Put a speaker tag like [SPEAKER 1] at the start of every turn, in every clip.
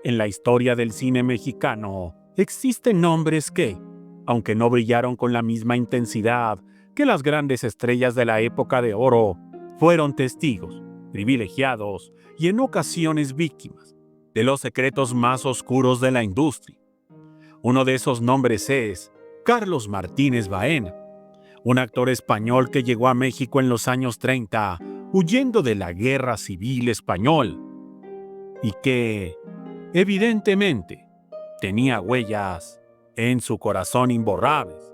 [SPEAKER 1] En la historia del cine mexicano existen nombres que, aunque no brillaron con la misma intensidad que las grandes estrellas de la época de oro, fueron testigos, privilegiados y en ocasiones víctimas de los secretos más oscuros de la industria. Uno de esos nombres es Carlos Martínez Baena, un actor español que llegó a México en los años 30 huyendo de la Guerra Civil Española y que, evidentemente, tenía huellas en su corazón imborrables.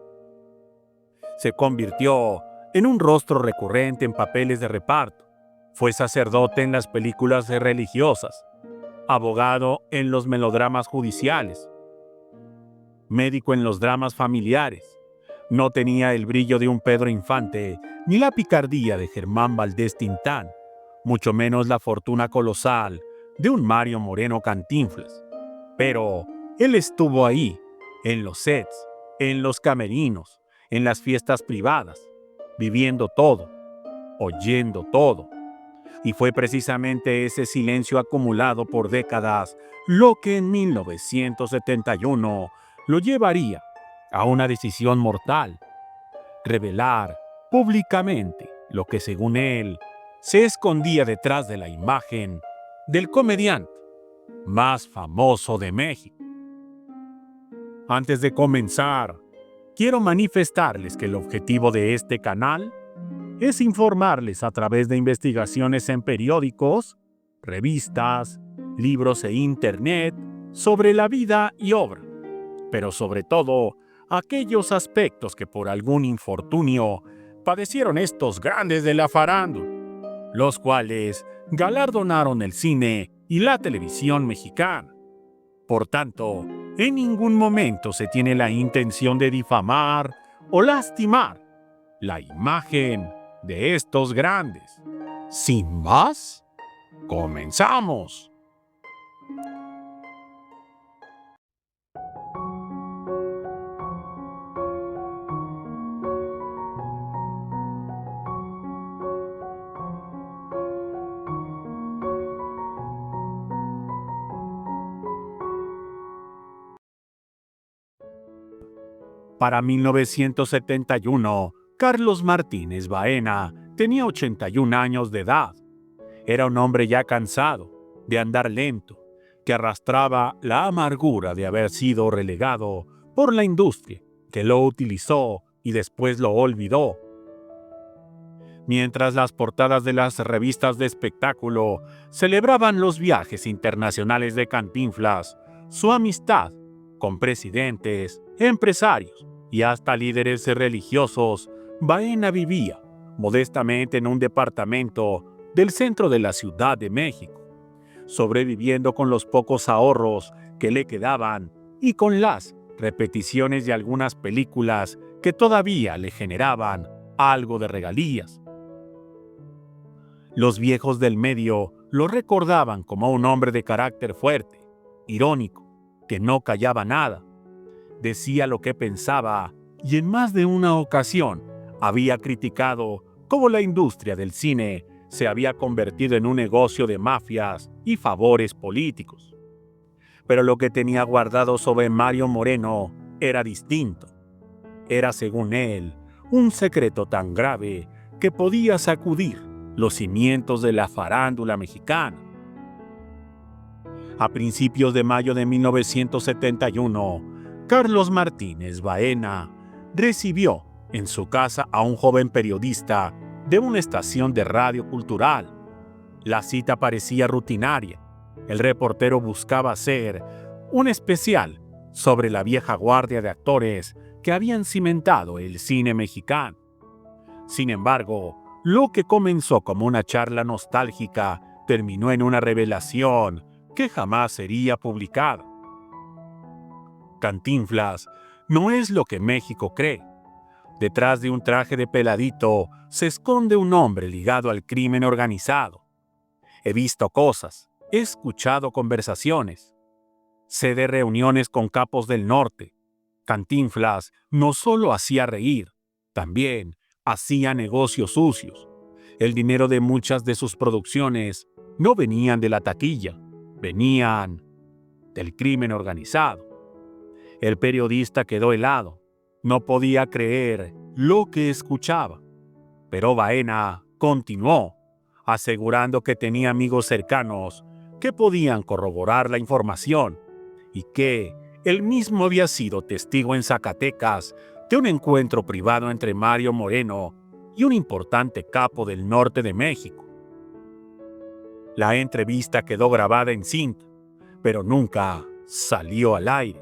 [SPEAKER 1] Se convirtió en un rostro recurrente en papeles de reparto. Fue sacerdote en las películas religiosas, abogado en los melodramas judiciales, médico en los dramas familiares. No tenía el brillo de un Pedro Infante, ni la picardía de Germán Valdés Tintán, mucho menos la fortuna colosal de un Mario Moreno Cantinflas. Pero él estuvo ahí, en los sets, en los camerinos, en las fiestas privadas, viviendo todo, oyendo todo. Y fue precisamente ese silencio acumulado por décadas lo que en 1971 lo llevaría a una decisión mortal: revelar públicamente lo que, según él, se escondía detrás de la imagen del comediante más famoso de México. Antes de comenzar, quiero manifestarles que el objetivo de este canal es informarles a través de investigaciones en periódicos, revistas, libros e internet sobre la vida y obra, pero sobre todo aquellos aspectos que por algún infortunio padecieron estos grandes de la farándula, los cuales galardonaron el cine y la televisión mexicana. Por tanto, en ningún momento se tiene la intención de difamar o lastimar la imagen de estos grandes. Sin más, comenzamos. Para 1971, Carlos Martínez Baena tenía 81 años de edad. Era un hombre ya cansado de andar lento, que arrastraba la amargura de haber sido relegado por la industria, que lo utilizó y después lo olvidó. Mientras las portadas de las revistas de espectáculo celebraban los viajes internacionales de Cantinflas, su amistad con presidentes, empresarios y hasta líderes religiosos, Baena vivía modestamente en un departamento del centro de la Ciudad de México, sobreviviendo con los pocos ahorros que le quedaban y con las repeticiones de algunas películas que todavía le generaban algo de regalías. Los viejos del medio lo recordaban como un hombre de carácter fuerte, irónico, que no callaba nada, decía lo que pensaba y en más de una ocasión había criticado cómo la industria del cine se había convertido en un negocio de mafias y favores políticos. Pero lo que tenía guardado sobre Mario Moreno era distinto. Era, según él, un secreto tan grave que podía sacudir los cimientos de la farándula mexicana. A principios de mayo de 1971, Carlos Martínez Baena recibió en su casa a un joven periodista de una estación de radio cultural. La cita parecía rutinaria. El reportero buscaba hacer un especial sobre la vieja guardia de actores que habían cimentado el cine mexicano. Sin embargo, lo que comenzó como una charla nostálgica terminó en una revelación que jamás sería publicada. Cantinflas no es lo que México cree. Detrás de un traje de peladito se esconde un hombre ligado al crimen organizado. He visto cosas, he escuchado conversaciones, sé de reuniones con capos del norte. Cantinflas no solo hacía reír, también hacía negocios sucios. El dinero de muchas de sus producciones no venían de la taquilla, venían del crimen organizado. El periodista quedó helado. No podía creer lo que escuchaba. Pero Baena continuó, asegurando que tenía amigos cercanos que podían corroborar la información y que él mismo había sido testigo en Zacatecas de un encuentro privado entre Mario Moreno y un importante capo del norte de México. La entrevista quedó grabada en cinta, pero nunca salió al aire.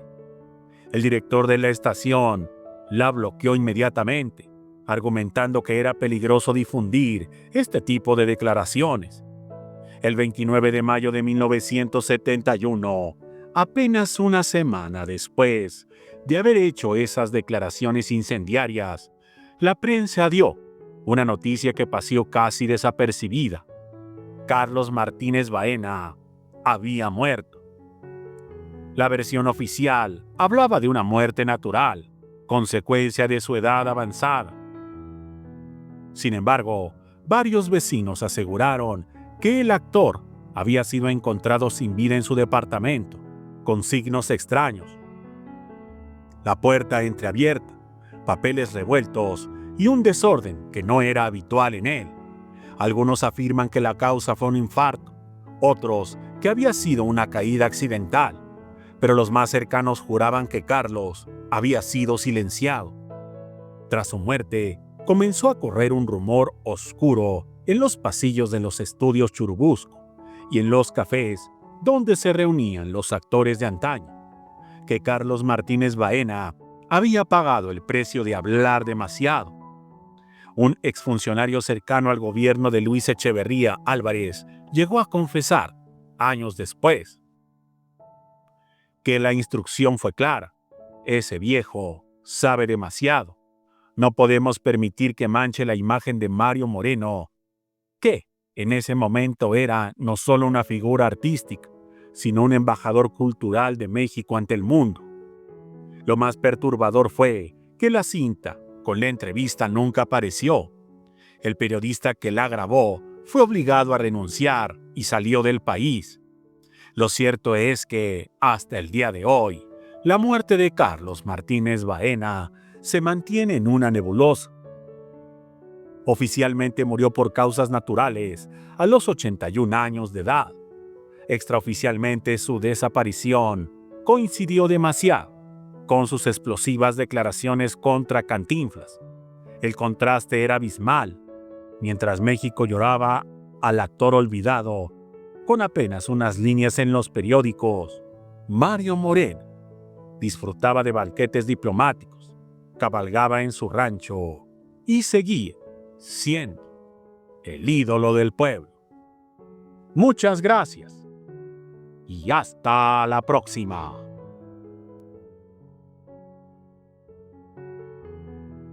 [SPEAKER 1] El director de la estación la bloqueó inmediatamente, argumentando que era peligroso difundir este tipo de declaraciones. El 29 de mayo de 1971, apenas una semana después de haber hecho esas declaraciones incendiarias, la prensa dio una noticia que pasó casi desapercibida. Carlos Martínez Baena había muerto. La versión oficial hablaba de una muerte natural, consecuencia de su edad avanzada. Sin embargo, varios vecinos aseguraron que el actor había sido encontrado sin vida en su departamento, con signos extraños. La puerta entreabierta, papeles revueltos y un desorden que no era habitual en él. Algunos afirman que la causa fue un infarto, otros que había sido una caída accidental, pero los más cercanos juraban que Carlos había sido silenciado. Tras su muerte, comenzó a correr un rumor oscuro en los pasillos de los estudios Churubusco y en los cafés donde se reunían los actores de antaño, que Carlos Martínez Baena había pagado el precio de hablar demasiado. Un exfuncionario cercano al gobierno de Luis Echeverría Álvarez llegó a confesar, años después, que la instrucción fue clara: ese viejo sabe demasiado. No podemos permitir que manche la imagen de Mario Moreno, que en ese momento era no solo una figura artística, sino un embajador cultural de México ante el mundo. Lo más perturbador fue que la cinta con la entrevista nunca apareció. El periodista que la grabó fue obligado a renunciar y salió del país. Lo cierto es que, hasta el día de hoy, la muerte de Carlos Martínez Baena se mantiene en una nebulosa. Oficialmente murió por causas naturales a los 81 años de edad. Extraoficialmente, su desaparición coincidió demasiado con sus explosivas declaraciones contra Cantinflas. El contraste era abismal. Mientras México lloraba al actor olvidado, con apenas unas líneas en los periódicos, Mario Moreno disfrutaba de banquetes diplomáticos, cabalgaba en su rancho y seguía siendo el ídolo del pueblo. Muchas gracias y hasta la próxima.